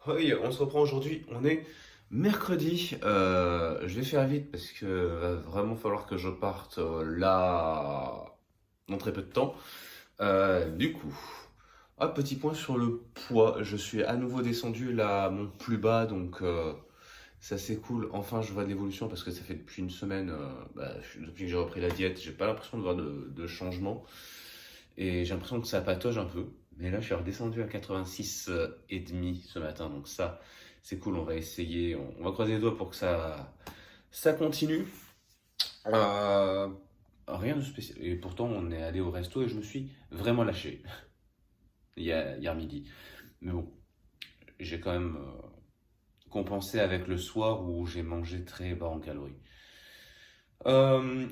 Oui, on se reprend aujourd'hui. On est mercredi. Je vais faire vite parce que va vraiment falloir que je parte là dans très peu de temps. Du coup, petit point sur le poids. Je suis à nouveau descendu là à mon plus bas, donc ça c'est cool. Enfin, je vois de l'évolution parce que ça fait depuis une semaine, depuis que j'ai repris la diète, j'ai pas l'impression de voir de changement. Et j'ai l'impression que ça patauge un peu. Mais là, je suis redescendu à 86 et demi ce matin. Donc ça, c'est cool. On va essayer. On va croiser les doigts pour que ça continue. Euh, Rien de spécial. Et pourtant, on est allé au resto et je me suis vraiment lâché hier midi. Mais bon, j'ai quand même compensé avec le soir où j'ai mangé très bas en calories.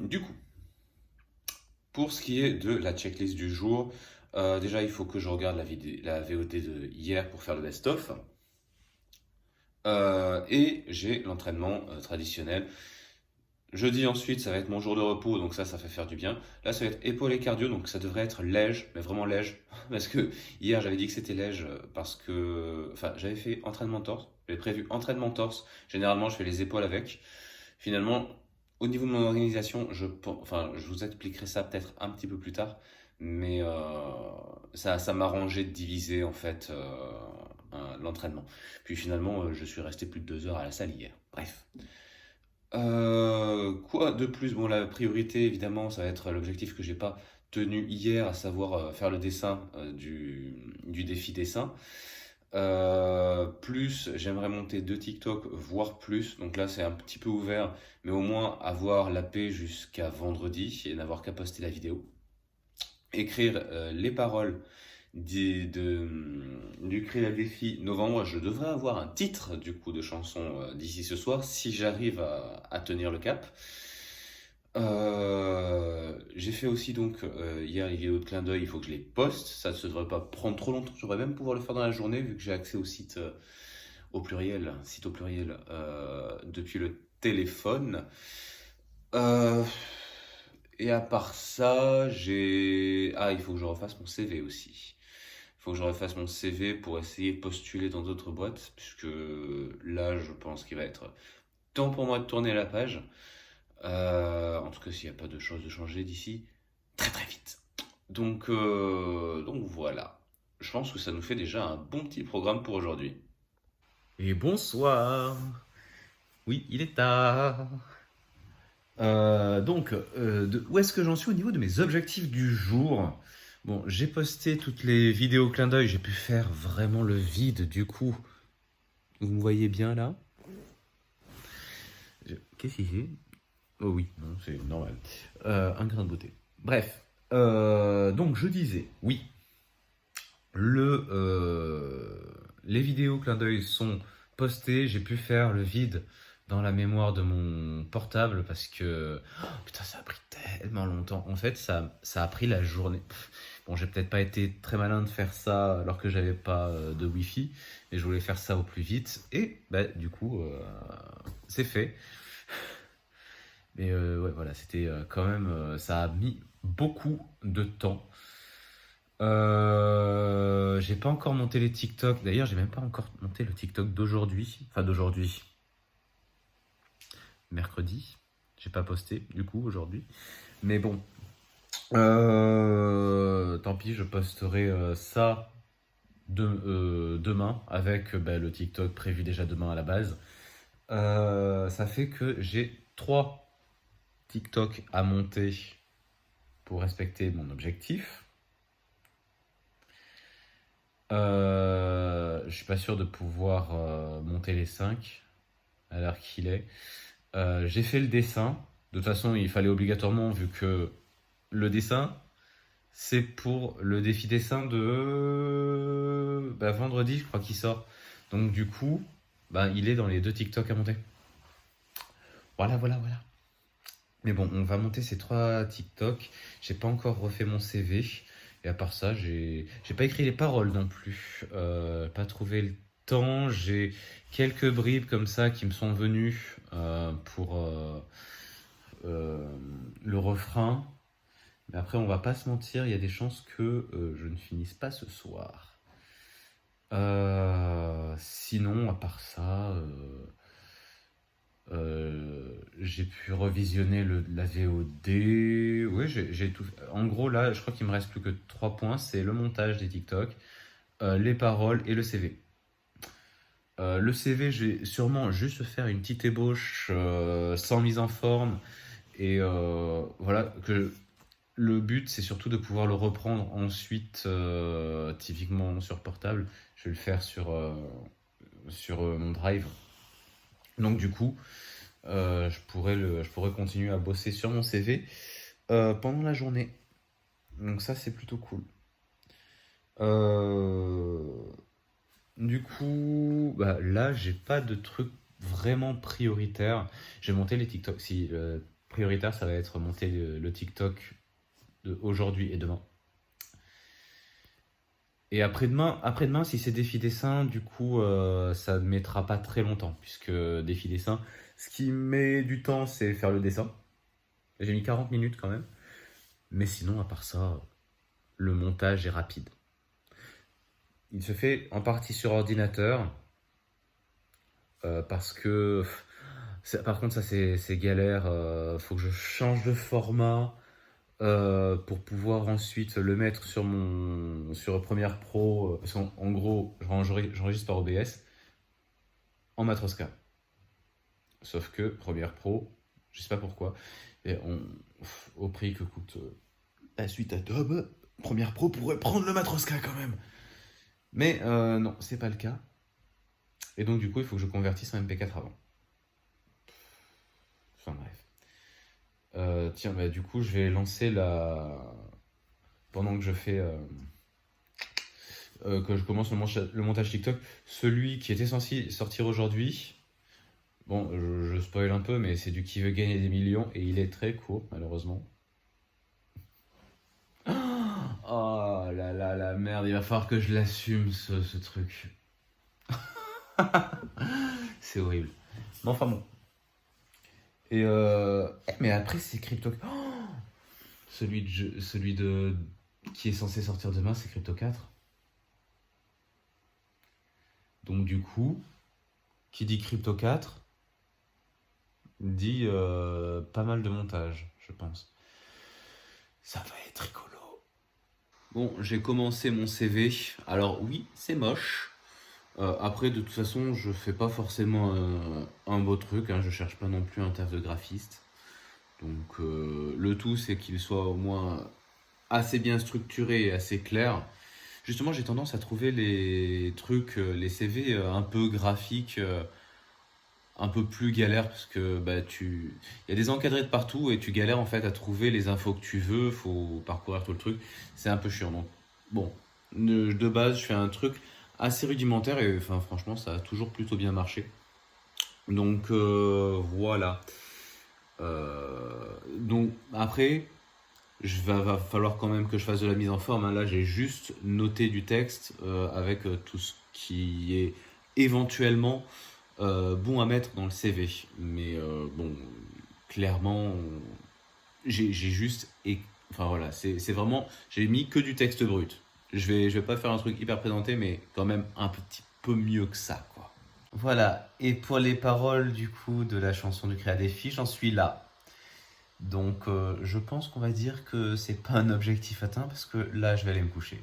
Du coup, pour ce qui est de la checklist du jour, déjà il faut que je regarde la VOD de hier pour faire le best-of. Et j'ai l'entraînement traditionnel. Jeudi ensuite, ça va être mon jour de repos, donc ça fait faire du bien. Là, ça va être épaules et cardio, donc ça devrait être léger, mais vraiment léger. Parce que hier, j'avais dit que c'était léger parce que, enfin, j'avais fait entraînement torse. J'avais prévu entraînement torse. Généralement, je fais les épaules avec. Finalement, au niveau de mon organisation, enfin, je vous expliquerai ça peut-être un petit peu plus tard, mais ça m'arrangeait de diviser en fait l'entraînement. Puis finalement, je suis resté plus de 2 heures à la salle hier. Bref. Quoi de plus? Bon, la priorité, évidemment, ça va être l'objectif que j'ai pas tenu hier, à savoir faire le dessin du défi dessin. Plus, j'aimerais monter 2 TikTok, voire plus. Donc là, c'est un petit peu ouvert, mais au moins avoir la paix jusqu'à vendredi et n'avoir qu'à poster la vidéo. Écrire les paroles du Cri la défi novembre. Je devrais avoir un titre du coup de chanson d'ici ce soir si j'arrive à tenir le cap. J'ai fait aussi donc hier les vidéos de clin d'œil, il faut que je les poste. Ça ne devrait pas prendre trop longtemps. J'aurais même pouvoir le faire dans la journée vu que j'ai accès au site site au pluriel depuis le téléphone. Euh, et à part ça, il faut que je refasse mon CV aussi. Il faut que je refasse mon CV pour essayer de postuler dans d'autres boîtes, puisque là, je pense qu'il va être temps pour moi de tourner la page. En tout cas, s'il n'y a pas de choses de changer d'ici très très vite. Donc voilà. Je pense que ça nous fait déjà un bon petit programme pour aujourd'hui. Et bonsoir. Oui, il est tard. Où est-ce que j'en suis au niveau de mes objectifs du jour? Bon, j'ai posté toutes les vidéos clin d'œil, j'ai pu faire vraiment le vide du coup. Vous me voyez bien là? Qu'est-ce qu'il fait? Oh oui, non, c'est normal. Un grain de beauté. Bref, donc je disais, oui, les vidéos clin d'œil sont postées, j'ai pu faire le vide dans la mémoire de mon portable parce que putain, ça a pris tellement longtemps. En fait, ça a pris la journée. Bon, j'ai peut-être pas été très malin de faire ça alors que j'avais pas de wifi, mais je voulais faire ça au plus vite et bah, du coup, c'est fait. Mais ouais, voilà, c'était quand même, ça a mis beaucoup de temps. J'ai pas encore monté les TikTok. D'ailleurs, j'ai même pas encore monté le TikTok d'aujourd'hui. Enfin, d'aujourd'hui, mercredi. J'ai pas posté, du coup, aujourd'hui. Mais bon, tant pis, je posterai ça demain avec le TikTok prévu déjà demain à la base. Ça fait que j'ai 3 TikTok à monter pour respecter mon objectif. Je suis pas sûr de pouvoir monter les 5 à l'heure qu'il est. J'ai fait le dessin. De toute façon, il fallait obligatoirement, vu que le dessin, c'est pour le défi dessin de vendredi, je crois qu'il sort. Donc du coup, il est dans les 2 TikTok à monter. Voilà, voilà, voilà. Mais bon, on va monter ces 3 TikTok. J'ai pas encore refait mon CV. Et à part ça, j'ai pas écrit les paroles non plus. Pas trouvé le temps. J'ai quelques bribes comme ça qui me sont venues pour euh, le refrain. Mais après, on va pas se mentir, il y a des chances que je ne finisse pas ce soir. Sinon, à part ça, j'ai pu revisionner la VOD. Oui, j'ai tout. En gros, là, je crois qu'il me reste plus que 3 points. C'est le montage des TikTok, les paroles et le CV. Le CV, je vais sûrement juste faire une petite ébauche sans mise en forme. Et voilà, que le but, c'est surtout de pouvoir le reprendre ensuite, typiquement sur portable. Je vais le faire sur mon Drive. Donc du coup, je pourrais continuer à bosser sur mon CV pendant la journée. Donc ça, c'est plutôt cool. Euh, du coup, bah, là, j'ai pas de truc vraiment prioritaire. J'ai monté les TikTok. Si prioritaire, ça va être monter le TikTok de aujourd'hui et demain. Et après-demain, si c'est défi dessin, du coup, ça ne mettra pas très longtemps, puisque défi dessin, ce qui met du temps, c'est faire le dessin. J'ai mis 40 minutes quand même. Mais sinon, à part ça, le montage est rapide. Il se fait en partie sur ordinateur, parce que, par contre, ça c'est galère. Faut que je change de format pour pouvoir ensuite le mettre sur Premiere Pro. Parce qu'en gros, j'enregistre par OBS en Matroska. Sauf que Premiere Pro, je sais pas pourquoi, et au prix que coûte la suite Adobe, Premiere Pro pourrait prendre le Matroska quand même. Mais non, c'est pas le cas. Et donc du coup, il faut que je convertisse en MP4 avant. Enfin bref. Tiens, bah, du coup, je vais lancer pendant que je fais... que je commence le montage TikTok, celui qui était censé sortir aujourd'hui. Bon, je spoil un peu, mais c'est du qui veut gagner des millions et il est très court, malheureusement. Oh là là, la merde, il va falloir que je l'assume ce truc. C'est horrible. Mais enfin bon. Et mais après, c'est Crypto. Oh, celui de qui est censé sortir demain, c'est Crypto 4. Donc du coup, qui dit Crypto 4 dit pas mal de montage, je pense. Ça va être rigolo. Bon, j'ai commencé mon CV. Alors oui, c'est moche. Après, de toute façon, je fais pas forcément un beau truc, hein. Je cherche pas non plus un taf de graphiste. Donc le tout, c'est qu'il soit au moins assez bien structuré et assez clair. Justement, j'ai tendance à trouver les trucs, les CV un peu graphiques, un peu plus galères parce que bah, il y a des encadrés de partout et tu galères en fait à trouver les infos que tu veux, faut parcourir tout le truc, c'est un peu chiant. Donc bon, de base, je fais un truc assez rudimentaire et enfin franchement, ça a toujours plutôt bien marché. Donc voilà. Donc après, va falloir quand même que je fasse de la mise en forme, hein. Là, j'ai juste noté du texte avec tout ce qui est éventuellement bon à mettre dans le CV. Mais bon, clairement, j'ai juste. Enfin voilà, c'est vraiment. J'ai mis que du texte brut. Je vais pas faire un truc hyper présenté, mais quand même un petit peu mieux que ça, quoi. Voilà, et pour les paroles du coup de la chanson du Créa Défi, j'en suis là. Donc je pense qu'on va dire que c'est pas un objectif atteint parce que là je vais aller me coucher.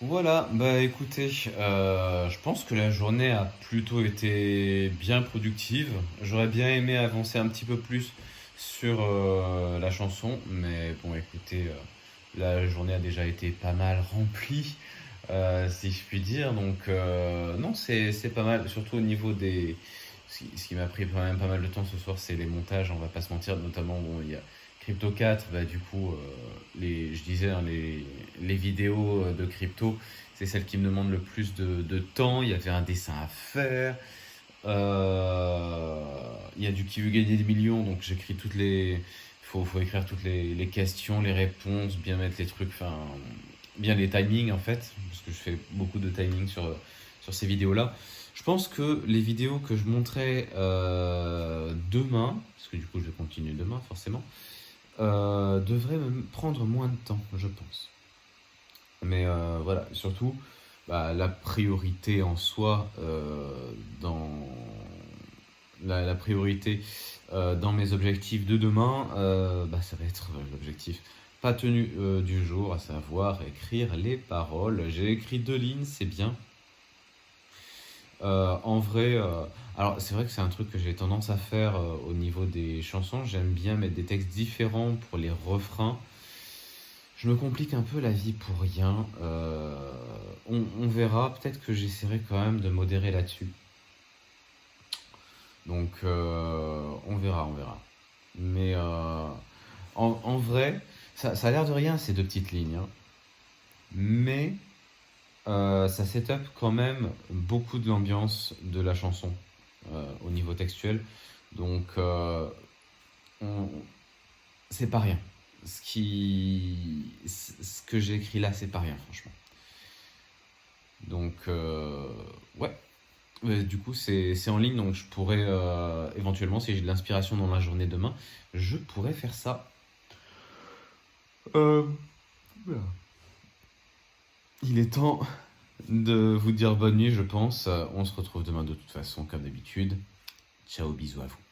Voilà, bah écoutez, je pense que la journée a plutôt été bien productive. J'aurais bien aimé avancer un petit peu plus sur la chanson, mais bon écoutez, la journée a déjà été pas mal remplie, si je puis dire. Donc non, c'est pas mal, surtout au niveau des... Ce qui m'a pris quand même pas mal de temps ce soir, c'est les montages, on va pas se mentir, notamment bon, il y a Crypto 4, bah, du coup, je disais, hein, les vidéos de crypto, c'est celle qui me demande le plus de temps. Il y avait un dessin à faire. Il y a du qui veut gagner des millions, donc j'écris toutes les. Faut écrire toutes les questions, les réponses, bien mettre les trucs, enfin, bien les timings en fait, parce que je fais beaucoup de timing sur ces vidéos-là. Je pense que les vidéos que je montrerai demain, parce que du coup je vais continuer demain forcément, devrait me prendre moins de temps, je pense. Mais voilà, surtout, la priorité en soi, la priorité dans mes objectifs de demain, ça va être l'objectif pas tenu du jour, à savoir écrire les paroles. J'ai écrit 2 lignes, c'est bien. En vrai, alors c'est vrai que c'est un truc que j'ai tendance à faire au niveau des chansons. J'aime bien mettre des textes différents pour les refrains. Je me complique un peu la vie pour rien. On verra. Peut-être que j'essaierai quand même de modérer là-dessus. Donc, on verra, on verra. Mais en vrai, ça a l'air de rien ces 2 petites lignes, hein. Mais ça set up quand même beaucoup de l'ambiance de la chanson au niveau textuel. Donc, on- c'est pas rien. Ce que j'ai écrit là, c'est pas rien, franchement. Donc, ouais. Du coup, c'est en ligne, donc je pourrais éventuellement, si j'ai de l'inspiration dans la journée demain, je pourrais faire ça. Euh, voilà. Il est temps de vous dire bonne nuit, je pense. On se retrouve demain de toute façon, comme d'habitude. Ciao, bisous à vous.